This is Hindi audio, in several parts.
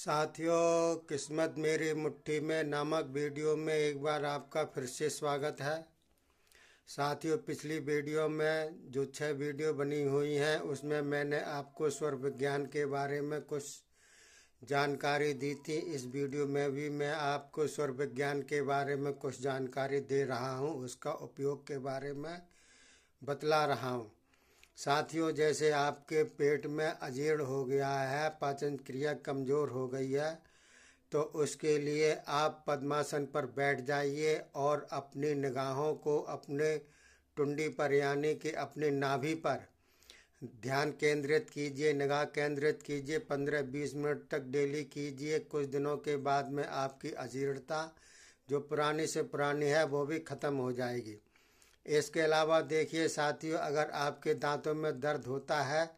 साथियों, किस्मत मेरी मुट्ठी में नामक वीडियो में एक बार आपका फिर से स्वागत है। साथियों, पिछली वीडियो में जो 6 वीडियो बनी हुई हैं उसमें मैंने आपको स्वर विज्ञान के बारे में कुछ जानकारी दी थी। इस वीडियो में भी मैं आपको स्वर विज्ञान के बारे में कुछ जानकारी दे रहा हूं, उसका उपयोग के बारे में बतला रहा हूं। साथियों, जैसे आपके पेट में अजीर्ण हो गया है, पाचन क्रिया कमज़ोर हो गई है, तो उसके लिए आप पद्मासन पर बैठ जाइए और अपनी निगाहों को अपने टुंडी पर यानी कि अपनी नाभि पर ध्यान केंद्रित कीजिए, निगाह केंद्रित कीजिए। 15-20 मिनट तक डेली कीजिए। कुछ दिनों के बाद में आपकी अजीर्णता जो पुरानी से पुरानी है वो भी ख़त्म हो जाएगी। इसके अलावा देखिए साथियों, अगर आपके दांतों में दर्द होता है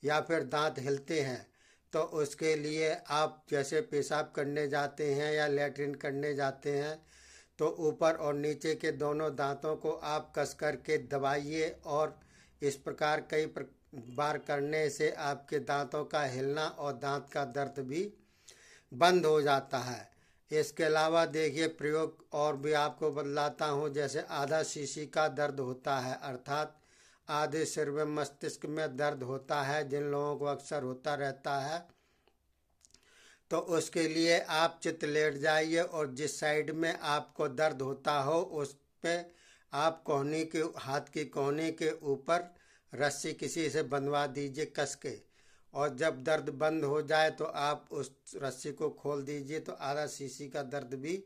या फिर दांत हिलते हैं तो उसके लिए आप जैसे पेशाब करने जाते हैं या लैट्रिन करने जाते हैं तो ऊपर और नीचे के दोनों दांतों को आप कस करके दबाइए, और इस प्रकार कई बार करने से आपके दांतों का हिलना और दांत का दर्द भी बंद हो जाता है। इसके अलावा देखिए प्रयोग और भी आपको बतलाता हूँ। जैसे आधा शीशी का दर्द होता है, अर्थात आधे सिर में मस्तिष्क में दर्द होता है, जिन लोगों को अक्सर होता रहता है, तो उसके लिए आप चित लेट जाइए और जिस साइड में आपको दर्द होता हो उस पे आप कोहनी के हाथ की कोहनी के ऊपर रस्सी किसी से बंधवा दीजिए कस के, और जब दर्द बंद हो जाए तो आप उस रस्सी को खोल दीजिए, तो आधा शीशी का दर्द भी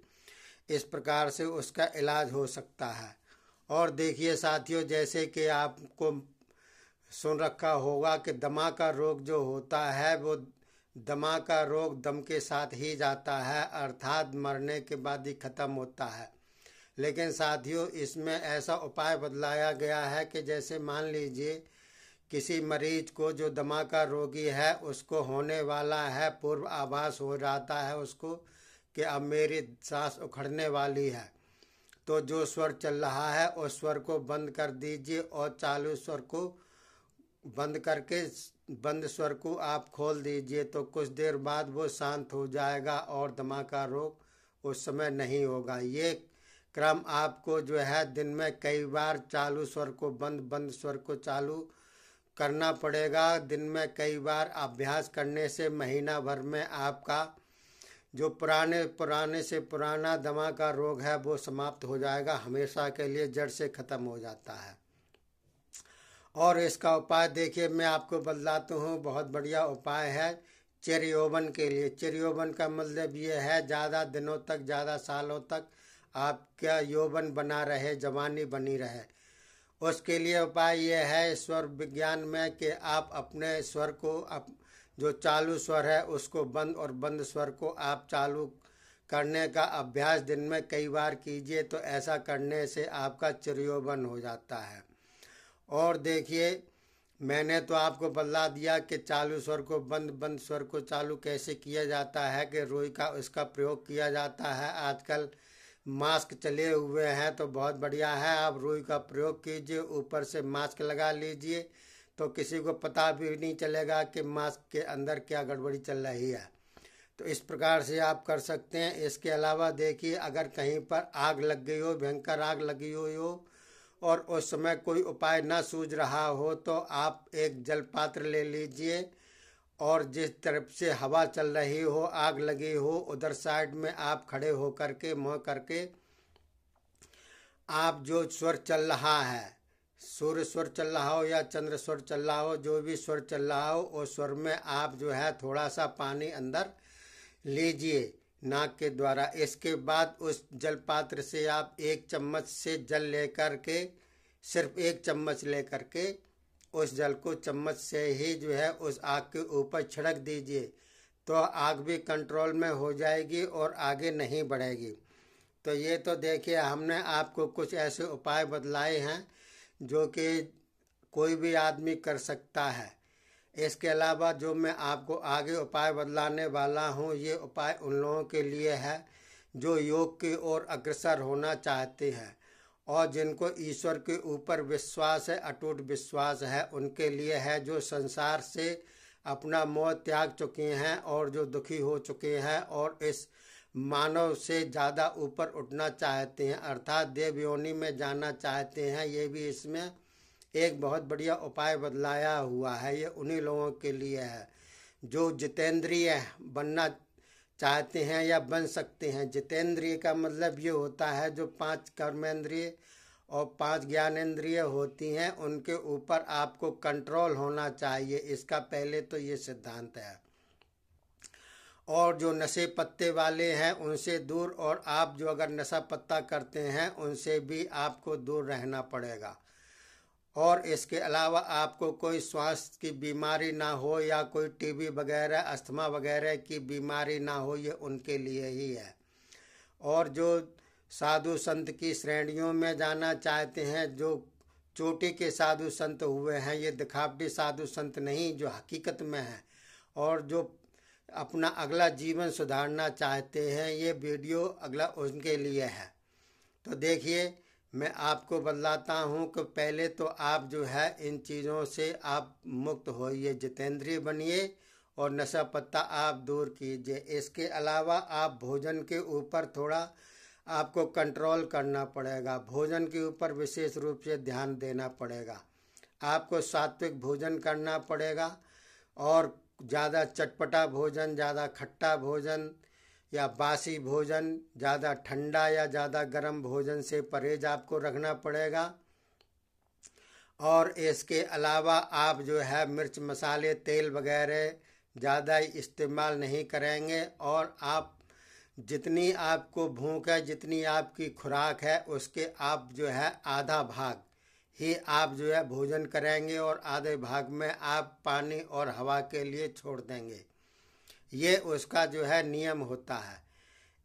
इस प्रकार से उसका इलाज हो सकता है। और देखिए साथियों, जैसे कि आपको सुन रखा होगा कि दमा का रोग जो होता है वो दमा का रोग दम के साथ ही जाता है, अर्थात मरने के बाद ही ख़त्म होता है। लेकिन साथियों, इसमें ऐसा उपाय बतलाया गया है कि जैसे मान लीजिए किसी मरीज को जो दमा का रोगी है उसको होने वाला है, पूर्व आभास हो जाता है उसको कि अब मेरी सांस उखड़ने वाली है, तो जो स्वर चल रहा है उस स्वर को बंद कर दीजिए और चालू स्वर को बंद करके बंद स्वर को आप खोल दीजिए, तो कुछ देर बाद वो शांत हो जाएगा और दमा का रोग उस समय नहीं होगा। ये क्रम आपको जो है दिन में कई बार चालू स्वर को बंद, बंद स्वर को चालू करना पड़ेगा। दिन में कई बार अभ्यास करने से महीना भर में आपका जो पुराने से पुराना दमा का रोग है वो समाप्त हो जाएगा, हमेशा के लिए जड़ से ख़त्म हो जाता है। और इसका उपाय देखिए मैं आपको बतलाता हूँ, बहुत बढ़िया उपाय है चिरयौवन के लिए। चिरयौवन का मतलब ये है ज़्यादा दिनों तक, ज़्यादा सालों तक आपका यौवन बना रहे, जवानी बनी रहे। उसके लिए उपाय ये है स्वर विज्ञान में कि आप अपने स्वर को जो चालू स्वर है उसको बंद और बंद स्वर को आप चालू करने का अभ्यास दिन में कई बार कीजिए, तो ऐसा करने से आपका चिरयौवन हो जाता है। और देखिए मैंने तो आपको बतला दिया कि चालू स्वर को बंद, बंद स्वर को चालू कैसे किया जाता है, कि रुई का इसका प्रयोग किया जाता है। आजकल मास्क चले हुए हैं तो बहुत बढ़िया है, आप रुई का प्रयोग कीजिए, ऊपर से मास्क लगा लीजिए, तो किसी को पता भी नहीं चलेगा कि मास्क के अंदर क्या गड़बड़ी चल रही है। तो इस प्रकार से आप कर सकते हैं। इसके अलावा देखिए अगर कहीं पर आग लग गई हो, भयंकर आग लगी हुई हो और उस समय कोई उपाय ना सूझ रहा हो, तो आप एक जल पात्र ले लीजिए और जिस तरफ से हवा चल रही हो, आग लगी हो, उधर साइड में आप खड़े हो करके मुँह करके आप जो स्वर चल रहा है, सूर्य स्वर चल रहा हो या चंद्र स्वर चल रहा हो, जो भी स्वर चल रहा हो उस स्वर में आप जो है थोड़ा सा पानी अंदर लीजिए नाक के द्वारा। इसके बाद उस जल पात्र से आप 1 चम्मच से जल लेकर के, सिर्फ 1 चम्मच लेकर के उस जल को चम्मच से ही जो है उस आग के ऊपर छिड़क दीजिए, तो आग भी कंट्रोल में हो जाएगी और आगे नहीं बढ़ेगी। तो ये तो देखिए हमने आपको कुछ ऐसे उपाय बतलाए हैं जो कि कोई भी आदमी कर सकता है। इसके अलावा जो मैं आपको आगे उपाय बतलाने वाला हूँ, ये उपाय उन लोगों के लिए है जो योग की ओर अग्रसर होना चाहते हैं और जिनको ईश्वर के ऊपर विश्वास है, अटूट विश्वास है। उनके लिए है जो संसार से अपना मोह त्याग चुके हैं और जो दुखी हो चुके हैं और इस मानव से ज़्यादा ऊपर उठना चाहते हैं, अर्थात देव योनि में जाना चाहते हैं। ये भी इसमें एक बहुत बढ़िया उपाय बतलाया हुआ है। ये उन्हीं लोगों के लिए है जो जितेंद्रिय बनना चाहते हैं या बन सकते हैं। जितेंद्रिय का मतलब ये होता है जो 5 कर्मेंद्रिय और 5 ज्ञानेंद्रिय होती हैं, उनके ऊपर आपको कंट्रोल होना चाहिए। इसका पहले तो ये सिद्धांत है। और जो नशे पत्ते वाले हैं उनसे दूर, और आप जो अगर नशा पत्ता करते हैं उनसे भी आपको दूर रहना पड़ेगा। और इसके अलावा आपको कोई स्वास्थ्य की बीमारी ना हो या कोई टीबी वगैरह अस्थमा वगैरह की बीमारी ना हो, ये उनके लिए ही है। और जो साधु संत की श्रेणियों में जाना चाहते हैं, जो चोटी के साधु संत हुए हैं, ये दिखावटी साधु संत नहीं, जो हकीकत में हैं और जो अपना अगला जीवन सुधारना चाहते हैं, ये वीडियो अगला उनके लिए है। तो देखिए, मैं आपको बतलाता हूँ कि पहले तो आप जो है इन चीज़ों से आप मुक्त होइए, जितेंद्रिय बनिए और नशा पत्ता आप दूर कीजिए। इसके अलावा आप भोजन के ऊपर थोड़ा आपको कंट्रोल करना पड़ेगा। भोजन के ऊपर विशेष रूप से ध्यान देना पड़ेगा। आपको सात्विक भोजन करना पड़ेगा और ज़्यादा चटपटा भोजन, ज़्यादा खट्टा भोजन या बासी भोजन, ज़्यादा ठंडा या ज़्यादा गर्म भोजन से परहेज आपको रखना पड़ेगा। और इसके अलावा आप जो है मिर्च मसाले तेल वगैरह ज़्यादा इस्तेमाल नहीं करेंगे। और आप जितनी आपको भूख है, जितनी आपकी खुराक है, उसके आप जो है आधा भाग ही आप जो है भोजन करेंगे और आधे भाग में आप पानी और हवा के लिए छोड़ देंगे। ये उसका जो है नियम होता है।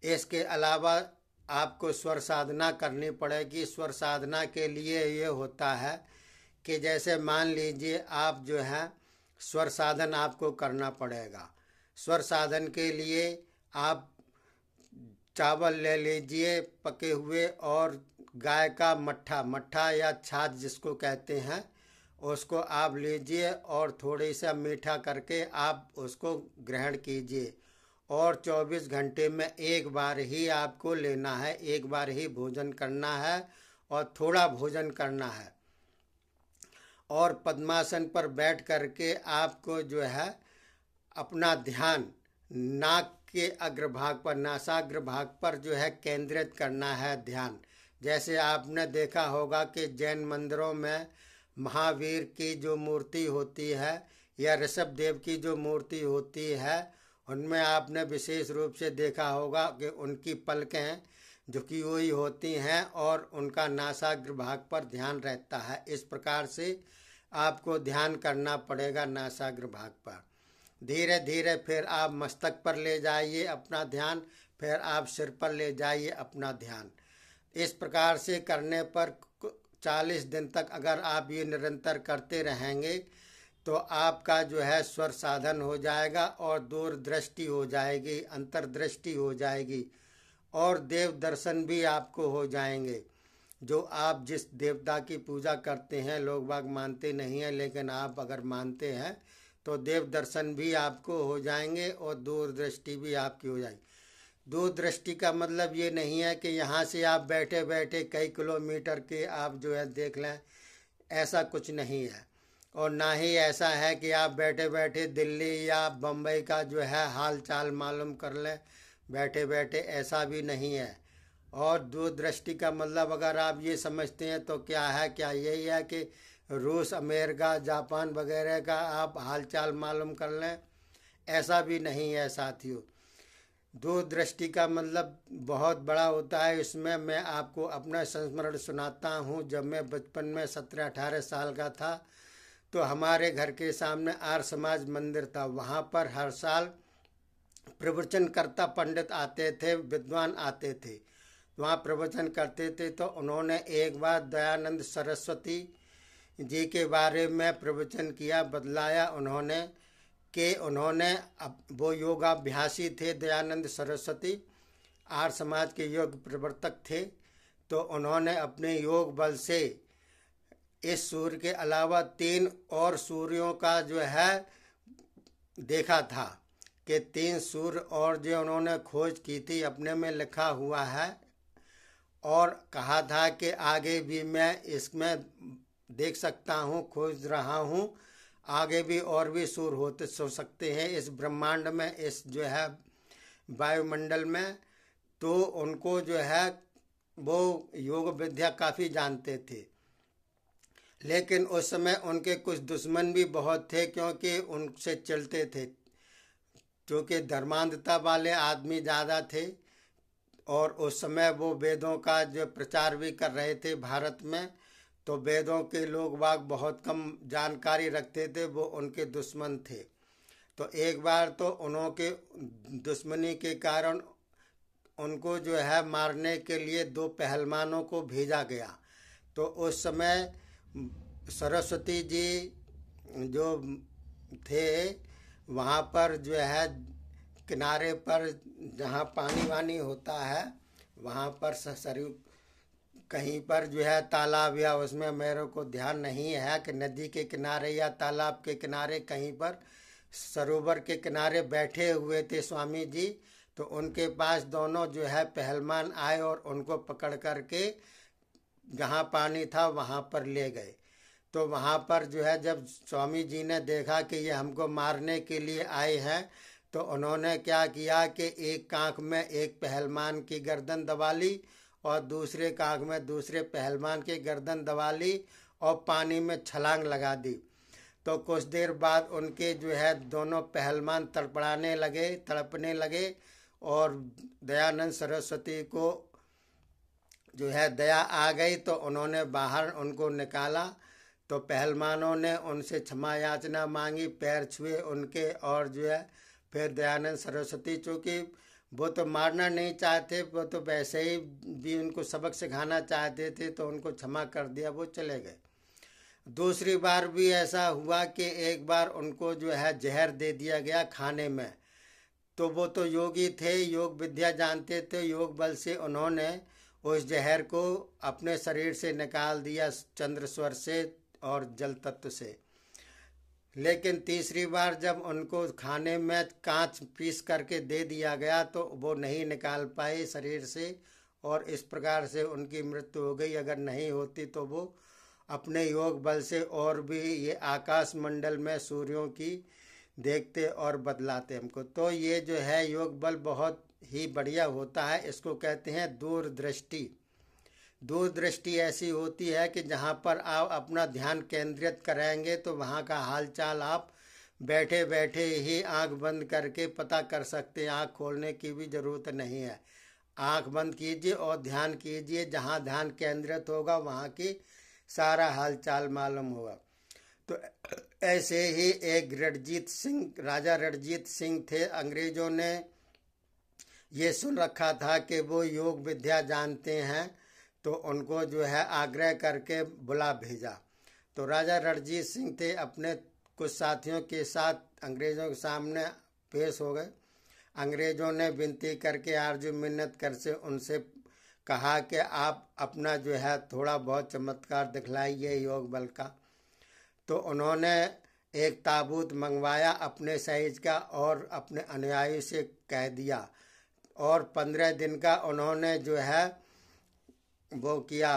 इसके अलावा आपको स्वर साधना करनी पड़ेगी। स्वर साधना के लिए ये होता है कि जैसे मान लीजिए आप जो है स्वर साधन आपको करना पड़ेगा। स्वर साधन के लिए आप चावल ले लीजिए पके हुए, और गाय का मट्ठा या छाछ जिसको कहते हैं, उसको आप लीजिए और थोड़ी सा मीठा करके आप उसको ग्रहण कीजिए। और 24 घंटे में एक बार ही आपको लेना है, एक बार ही भोजन करना है और थोड़ा भोजन करना है। और पद्मासन पर बैठ करके आपको जो है अपना ध्यान नाक के अग्रभाग पर, नासाग्र भाग पर जो है केंद्रित करना है ध्यान। जैसे आपने देखा होगा कि जैन मंदिरों में महावीर की जो मूर्ति होती है या ऋषभ देव की जो मूर्ति होती है, उनमें आपने विशेष रूप से देखा होगा कि उनकी पलकें झुकी हुई होती हैं और उनका नासाग्र भाग पर ध्यान रहता है। इस प्रकार से आपको ध्यान करना पड़ेगा नासाग्र भाग पर। धीरे धीरे फिर आप मस्तक पर ले जाइए अपना ध्यान, फिर आप सिर पर ले जाइए अपना ध्यान। इस प्रकार से करने पर 40 दिन तक अगर आप ये निरंतर करते रहेंगे तो आपका जो है स्वर साधन हो जाएगा और दूरदृष्टि हो जाएगी, अंतर्दृष्टि हो जाएगी और देव दर्शन भी आपको हो जाएंगे। जो आप जिस देवता की पूजा करते हैं, लोग बाग मानते नहीं हैं, लेकिन आप अगर मानते हैं तो देव दर्शन भी आपको हो जाएंगे और दूरदृष्टि भी आपकी हो जाएगी। दूरदृष्टि का मतलब ये नहीं है कि यहाँ से आप बैठे बैठे कई किलोमीटर के आप जो है देख लें, ऐसा कुछ नहीं है। और ना ही ऐसा है कि आप बैठे बैठे दिल्ली या बम्बई का जो है हाल चाल मालूम कर लें बैठे बैठे, ऐसा भी नहीं है। और दूरदृष्टि का मतलब अगर आप ये समझते हैं तो क्या है, क्या यही है कि रूस, अमेरिका, जापान वगैरह का आप हालचाल मालूम कर लें? ऐसा भी नहीं है साथियों। दूरदृष्टि का मतलब बहुत बड़ा होता है। इसमें मैं आपको अपना संस्मरण सुनाता हूँ। जब मैं बचपन में 17-18 साल का था तो हमारे घर के सामने आर्य समाज मंदिर था। वहाँ पर हर साल प्रवचनकर्ता पंडित आते थे, विद्वान आते थे, वहाँ प्रवचन करते थे। तो उन्होंने एक बार दयानंद सरस्वती जी के बारे में प्रवचन किया, बतलाया उन्होंने कि उन्होंने वो योगाभ्यासी थे। दयानंद सरस्वती आर्य समाज के योग प्रवर्तक थे। तो उन्होंने अपने योग बल से इस सूर्य के अलावा 3 और सूर्यों का जो है देखा था कि 3 सूर्य और जो उन्होंने खोज की थी अपने में लिखा हुआ है, और कहा था कि आगे भी मैं इसमें देख सकता हूँ, खोज रहा हूँ, आगे भी और भी सूर्य हो सकते हैं इस ब्रह्मांड में, इस जो है वायुमंडल में। तो उनको जो है वो योग विद्या काफ़ी जानते थे, लेकिन उस समय उनके कुछ दुश्मन भी बहुत थे, क्योंकि उनसे चलते थे, क्योंकि धर्मांधता वाले आदमी ज़्यादा थे। और उस समय वो वेदों का जो प्रचार भी कर रहे थे भारत में, तो वेदों के लोग बाग बहुत कम जानकारी रखते थे, वो उनके दुश्मन थे। तो एक बार तो उन्होंने दुश्मनी के कारण उनको जो है मारने के लिए 2 पहलवानों को भेजा गया। तो उस समय सरस्वती जी जो थे वहाँ पर जो है किनारे पर जहाँ पानी वानी होता है वहाँ पर सरयू कहीं पर जो है तालाब, या उसमें मेरे को ध्यान नहीं है कि नदी के किनारे या तालाब के किनारे, कहीं पर सरोवर के किनारे बैठे हुए थे स्वामी जी। तो उनके पास दोनों जो है पहलवान आए और उनको पकड़ करके जहाँ पानी था वहाँ पर ले गए। तो वहाँ पर जो है जब स्वामी जी ने देखा कि ये हमको मारने के लिए आए हैं, तो उन्होंने क्या किया कि एक कांख में एक पहलवान की गर्दन दबा ली और दूसरे कांख में दूसरे पहलवान की गर्दन दबा ली और पानी में छलांग लगा दी। तो कुछ देर बाद उनके जो है दोनों पहलवान तड़पने लगे और दयानंद सरस्वती को जो है दया आ गई, तो उन्होंने बाहर उनको निकाला। तो पहलवानों ने उनसे क्षमा याचना मांगी, पैर छुए उनके, और जो है फिर दयानंद सरस्वती, चूँकि वो तो मारना नहीं चाहते, वो तो वैसे ही भी उनको सबक सिखाना चाहते थे, तो उनको क्षमा कर दिया, वो चले गए। दूसरी बार भी ऐसा हुआ कि एक बार उनको जो है जहर दे दिया गया खाने में। तो वो तो योगी थे, योग विद्या जानते थे, योग बल से उन्होंने उस जहर को अपने शरीर से निकाल दिया, चंद्रस्वर से और जल तत्व से। लेकिन तीसरी बार जब उनको खाने में कांच पीस करके दे दिया गया तो वो नहीं निकाल पाए शरीर से, और इस प्रकार से उनकी मृत्यु हो गई। अगर नहीं होती तो वो अपने योग बल से और भी ये आकाश मंडल में सूर्यों की देखते और बदलाते हमको। तो ये जो है योग बल बहुत ही बढ़िया होता है, इसको कहते हैं दूरदृष्टि। दूरदृष्टि ऐसी होती है कि जहाँ पर आप अपना ध्यान केंद्रित करेंगे तो वहाँ का हालचाल आप बैठे बैठे ही आंख बंद करके पता कर सकते हैं, आंख खोलने की भी ज़रूरत नहीं है। आंख बंद कीजिए और ध्यान कीजिए, जहाँ ध्यान केंद्रित होगा वहाँ की सारा हालचाल मालूम होगा। तो ऐसे ही एक राजा रणजीत सिंह थे। अंग्रेज़ों ने ये सुन रखा था कि वो योग विद्या जानते हैं, तो उनको जो है आग्रह करके बुला भेजा। तो राजा रणजीत सिंह थे, अपने कुछ साथियों के साथ अंग्रेज़ों के सामने पेश हो गए। अंग्रेज़ों ने विनती करके आरजू मिन्नत कर से उनसे कहा कि आप अपना जो है थोड़ा बहुत चमत्कार दिखलाइए योग बल का। तो उन्होंने एक ताबूत मंगवाया अपने साइज का और अपने अनुयायी से कह दिया, और 15 दिन का उन्होंने जो है वो किया,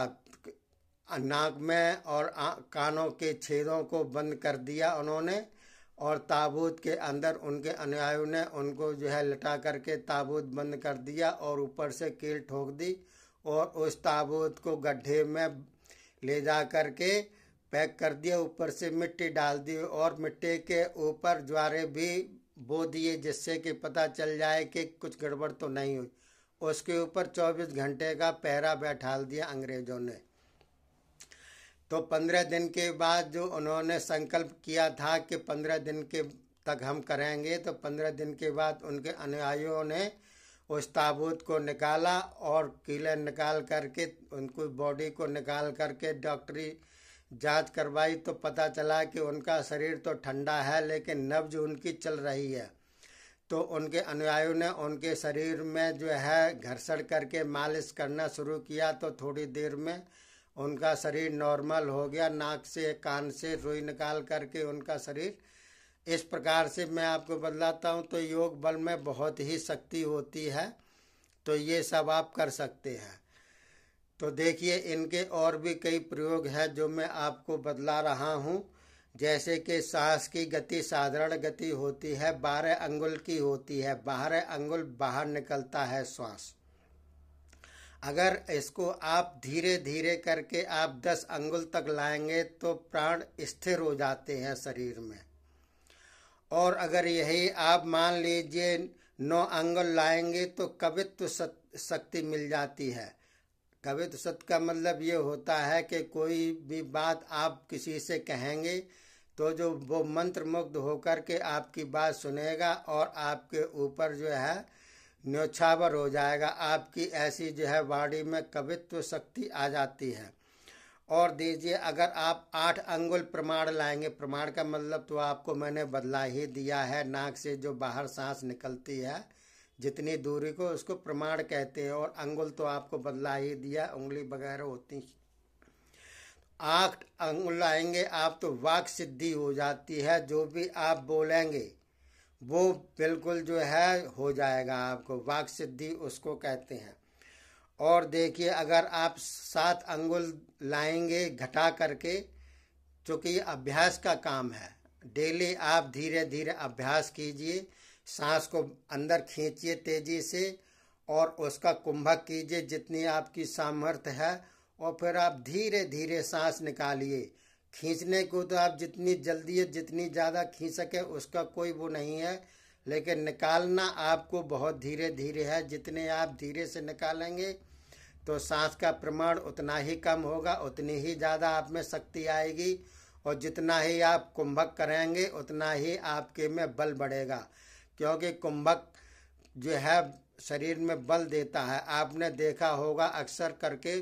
नाक में और कानों के छेदों को बंद कर दिया उन्होंने, और ताबूत के अंदर उनके अनुयायियों ने उनको जो है लटा करके ताबूत बंद कर दिया और ऊपर से कील ठोक दी, और उस ताबूत को गड्ढे में ले जा करके पैक कर दिया, ऊपर से मिट्टी डाल दी और मिट्टी के ऊपर ज्वारे भी बो दिए, जिससे कि पता चल जाए कि कुछ गड़बड़ तो नहीं हुई। उसके ऊपर 24 घंटे का पहरा बैठाल दिया अंग्रेज़ों ने। तो 15 दिन के बाद जो उन्होंने संकल्प किया था कि 15 दिन के तक हम करेंगे, तो 15 दिन के बाद उनके अनुयायियों ने उस ताबूत को निकाला और कीलें निकाल करके उनको बॉडी को निकाल करके डॉक्टरी जांच करवाई, तो पता चला कि उनका शरीर तो ठंडा है लेकिन नब्ज उनकी चल रही है। तो उनके अनुयायियों ने उनके शरीर में जो है घर्षण करके मालिश करना शुरू किया, तो थोड़ी देर में उनका शरीर नॉर्मल हो गया। नाक से कान से रुई निकाल करके उनका शरीर इस प्रकार से मैं आपको बतलाता हूँ। तो योग बल में बहुत ही शक्ति होती है, तो ये सब आप कर सकते हैं। तो देखिए इनके और भी कई प्रयोग हैं जो मैं आपको बतला रहा हूँ। जैसे कि सांस की गति साधारण गति होती है, 12 अंगुल की होती है, 12 अंगुल बाहर निकलता है श्वास। अगर इसको आप धीरे धीरे करके आप 10 अंगुल तक लाएंगे तो प्राण स्थिर हो जाते हैं शरीर में। और अगर यही आप मान लीजिए 9 अंगुल लाएंगे तो कवित्व शक्ति मिल जाती है। कवित्व शब्द का मतलब ये होता है कि कोई भी बात आप किसी से कहेंगे तो जो वो मंत्र मुग्ध होकर के आपकी बात सुनेगा और आपके ऊपर जो है न्योछावर हो जाएगा। आपकी ऐसी जो है वाणी में कवित्व शक्ति आ जाती है। और दीजिए अगर आप 8 अंगुल प्रमाण लाएंगे, प्रमाण का मतलब तो आपको मैंने बदला ही दिया है, नाक से जो बाहर सांस निकलती है जितनी दूरी को उसको प्रमाण कहते हैं, और अंगुल तो आपको बदला ही दिया, उंगली वगैरह होती। 8 अंगुल लाएंगे आप तो वाक सिद्धि हो जाती है, जो भी आप बोलेंगे वो बिल्कुल जो है हो जाएगा, आपको वाक सिद्धि उसको कहते हैं। और देखिए अगर आप 7 अंगुल लाएंगे घटा करके, चूँकि ये अभ्यास का काम है, डेली आप धीरे धीरे अभ्यास कीजिए, सांस को अंदर खींचिए तेजी से और उसका कुंभक कीजिए जितनी आपकी सामर्थ्य है, और फिर आप धीरे धीरे सांस निकालिए। खींचने को तो आप जितनी जल्दी जितनी ज़्यादा खींच सके उसका कोई वो नहीं है, लेकिन निकालना आपको बहुत धीरे धीरे है। जितने आप धीरे से निकालेंगे तो सांस का प्रमाण उतना ही कम होगा, उतनी ही ज़्यादा आप में शक्ति आएगी, और जितना ही आप कुंभक करेंगे उतना ही आपके में बल बढ़ेगा, क्योंकि कुंभक जो है शरीर में बल देता है। आपने देखा होगा अक्सर करके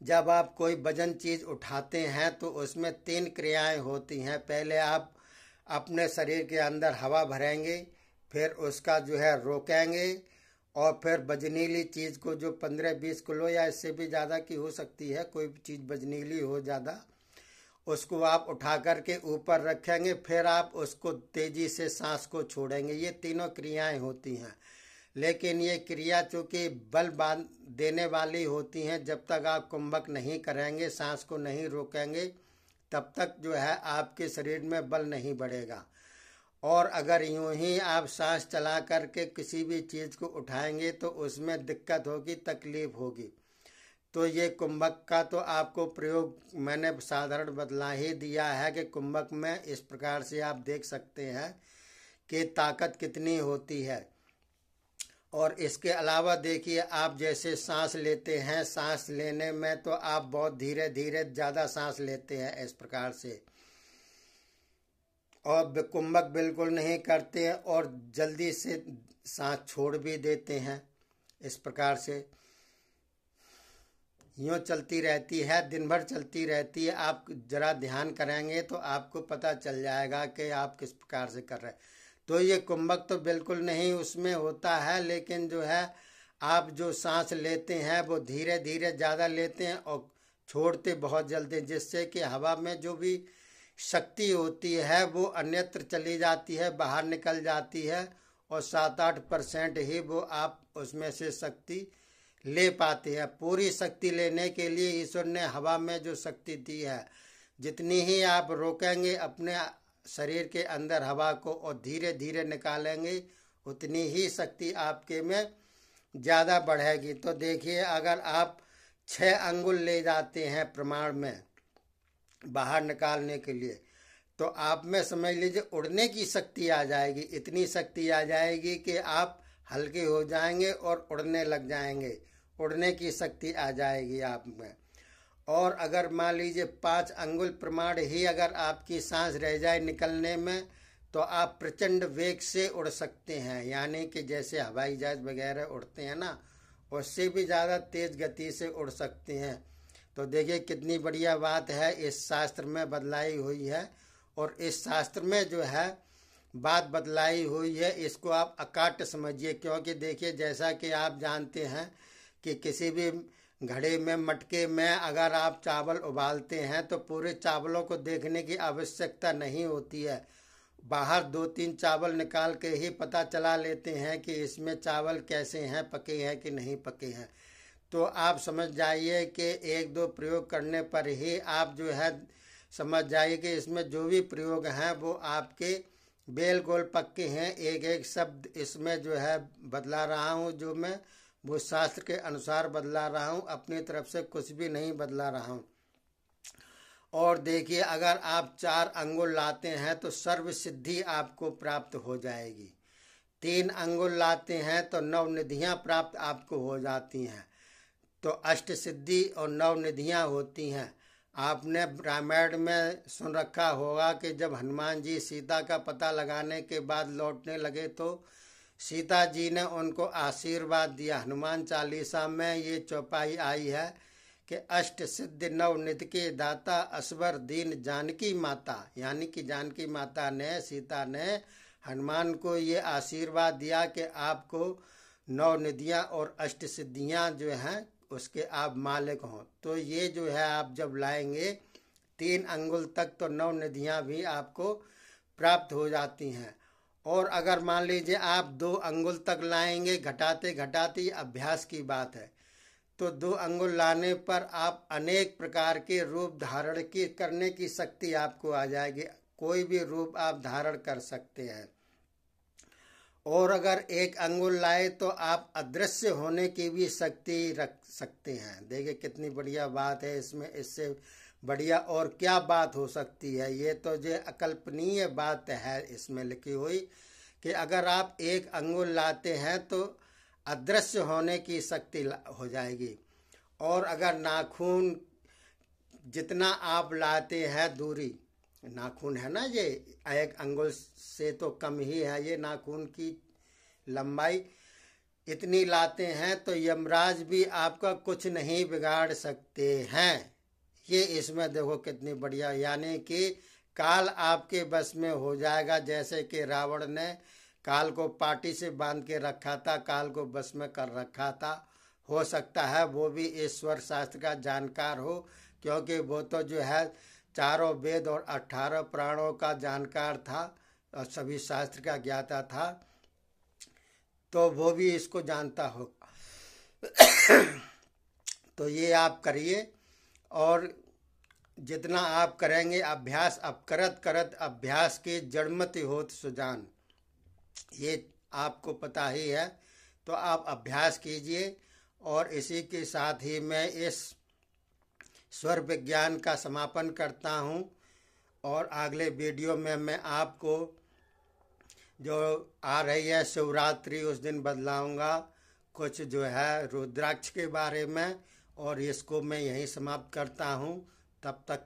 जब आप कोई वजन चीज़ उठाते हैं तो उसमें 3 क्रियाएं होती हैं। पहले आप अपने शरीर के अंदर हवा भरेंगे, फिर उसका जो है रोकेंगे, और फिर वजनीली चीज़ को जो 15-20 किलो या इससे भी ज़्यादा की हो सकती है, कोई भी चीज़ वजनीली हो ज़्यादा, उसको आप उठा करके ऊपर रखेंगे, फिर आप उसको तेजी से सांस को छोड़ेंगे। ये तीनों क्रियाएं होती हैं, लेकिन ये क्रिया चूँकि बल बांध देने वाली होती हैं, जब तक आप कुंभक नहीं करेंगे, सांस को नहीं रोकेंगे, तब तक जो है आपके शरीर में बल नहीं बढ़ेगा। और अगर यूं ही आप सांस चला करके किसी भी चीज़ को उठाएंगे तो उसमें दिक्कत होगी, तकलीफ होगी। तो ये कुंभक का तो आपको प्रयोग मैंने साधारण बदला ही दिया है कि कुंभक में इस प्रकार से आप देख सकते हैं कि ताकत कितनी होती है। और इसके अलावा देखिए आप जैसे सांस लेते हैं, सांस लेने में तो आप बहुत धीरे धीरे ज़्यादा सांस लेते हैं इस प्रकार से, और कुंभक बिल्कुल नहीं करते हैं, और जल्दी से सांस छोड़ भी देते हैं। इस प्रकार से यूँ चलती रहती है, दिन भर चलती रहती है। आप जरा ध्यान करेंगे तो आपको पता चल जाएगा कि आप किस प्रकार से कर रहे हैं। तो ये कुंभक तो बिल्कुल नहीं उसमें होता है, लेकिन जो है आप जो सांस लेते हैं वो धीरे धीरे ज़्यादा लेते हैं और छोड़ते बहुत जल्दी, जिससे कि हवा में जो भी शक्ति होती है वो अन्यत्र चली जाती है, बाहर निकल जाती है, और 7-8% ही वो आप उसमें से शक्ति ले पाते हैं। पूरी शक्ति लेने के लिए ईश्वर ने हवा में जो शक्ति दी है, जितनी ही आप रोकेंगे अपने शरीर के अंदर हवा को और धीरे धीरे निकालेंगे, उतनी ही शक्ति आपके में ज़्यादा बढ़ेगी। तो देखिए अगर आप 6 अंगुल ले जाते हैं प्रमाण में बाहर निकालने के लिए, तो आप में समझ लीजिए उड़ने की शक्ति आ जाएगी। इतनी शक्ति आ जाएगी कि आप हल्के हो जाएंगे और उड़ने लग जाएंगे, उड़ने की शक्ति आ जाएगी आप में। और अगर मान लीजिए 5 अंगुल प्रमाण ही अगर आपकी सांस रह जाए निकलने में, तो आप प्रचंड वेग से उड़ सकते हैं, यानी कि जैसे हवाई जहाज वगैरह उड़ते हैं ना, उससे भी ज़्यादा तेज़ गति से उड़ सकते हैं। तो देखिए कितनी बढ़िया बात है, इस शास्त्र में बदलाई हुई है, और इस शास्त्र में जो है बात बदलाई हुई है, इसको आप अकाट्य समझिए। क्योंकि देखिए जैसा कि आप जानते हैं कि किसी भी घड़े में मटके में अगर आप चावल उबालते हैं तो पूरे चावलों को देखने की आवश्यकता नहीं होती है, बाहर 2-3 चावल निकाल के ही पता चला लेते हैं कि इसमें चावल कैसे हैं, पके हैं कि नहीं पके हैं। तो आप समझ जाइए कि 1-2 प्रयोग करने पर ही आप जो है समझ जाइए कि इसमें जो भी प्रयोग हैं वो आपके बिल्कुल पक्के हैं। एक एक शब्द इसमें जो है बदला रहा हूँ, जो मैं वो शास्त्र के अनुसार बदला रहा हूँ, अपनी तरफ से कुछ भी नहीं बदला रहा हूँ। और देखिए, अगर आप 4 अंगुल लाते हैं तो सर्व सिद्धि आपको प्राप्त हो जाएगी। 3 अंगुल लाते हैं तो 9 निधियाँ प्राप्त आपको हो जाती हैं। तो अष्ट सिद्धि और 9 निधियाँ होती हैं। आपने रामायण में सुन रखा होगा कि जब हनुमान जी सीता का पता लगाने के बाद लौटने लगे तो सीता जी ने उनको आशीर्वाद दिया। हनुमान चालीसा में ये चौपाई आई है कि अष्ट सिद्धि 9 निधि के दाता असवर दीन जानकी माता, यानी कि जानकी माता ने, सीता ने हनुमान को ये आशीर्वाद दिया कि आपको 9 निधियाँ और अष्ट सिद्धियाँ जो हैं उसके आप मालिक हों। तो ये जो है आप जब लाएंगे 3 अंगुल तक तो 9 निधियाँ भी आपको प्राप्त हो जाती हैं। और अगर मान लीजिए आप 2 अंगुल तक लाएंगे, घटाते घटाते अभ्यास की बात है, तो 2 अंगुल लाने पर आप अनेक प्रकार के रूप धारण की करने की शक्ति आपको आ जाएगी। कोई भी रूप आप धारण कर सकते हैं। और अगर 1 अंगुल लाए तो आप अदृश्य होने की भी शक्ति रख सकते हैं। देखिए कितनी बढ़िया बात है इसमें, इससे बढ़िया और क्या बात हो सकती है। ये तो जो अकल्पनीय बात है इसमें लिखी हुई कि अगर आप 1 अंगुल लाते हैं तो अदृश्य होने की शक्ति हो जाएगी। और अगर नाखून जितना आप लाते हैं दूरी, नाखून है ना, ये 1 अंगुल से तो कम ही है ये नाखून की लंबाई, इतनी लाते हैं तो यमराज भी आपका कुछ नहीं बिगाड़ सकते हैं। ये इसमें देखो कितनी बढ़िया, यानी कि काल आपके बस में हो जाएगा। जैसे कि रावण ने काल को पाटी से बांध के रखा था, काल को बस में कर रखा था। हो सकता है वो भी ईश्वर शास्त्र का जानकार हो, क्योंकि वो तो जो है 4 वेद और 18 प्राणों का जानकार था और सभी शास्त्र का ज्ञाता था, तो वो भी इसको जानता होगा। तो ये आप करिए, और जितना आप करेंगे अभ्यास, अब करत करत अभ्यास की जड़मति होत सुजान, ये आपको पता ही है। तो आप अभ्यास कीजिए। और इसी के साथ ही मैं इस स्वर विज्ञान का समापन करता हूँ। और अगले वीडियो में मैं आपको जो आ रही है शिवरात्रि, उस दिन बदलाऊंगा कुछ जो है रुद्राक्ष के बारे में। और इसको मैं यहीं समाप्त करता हूँ। तब तक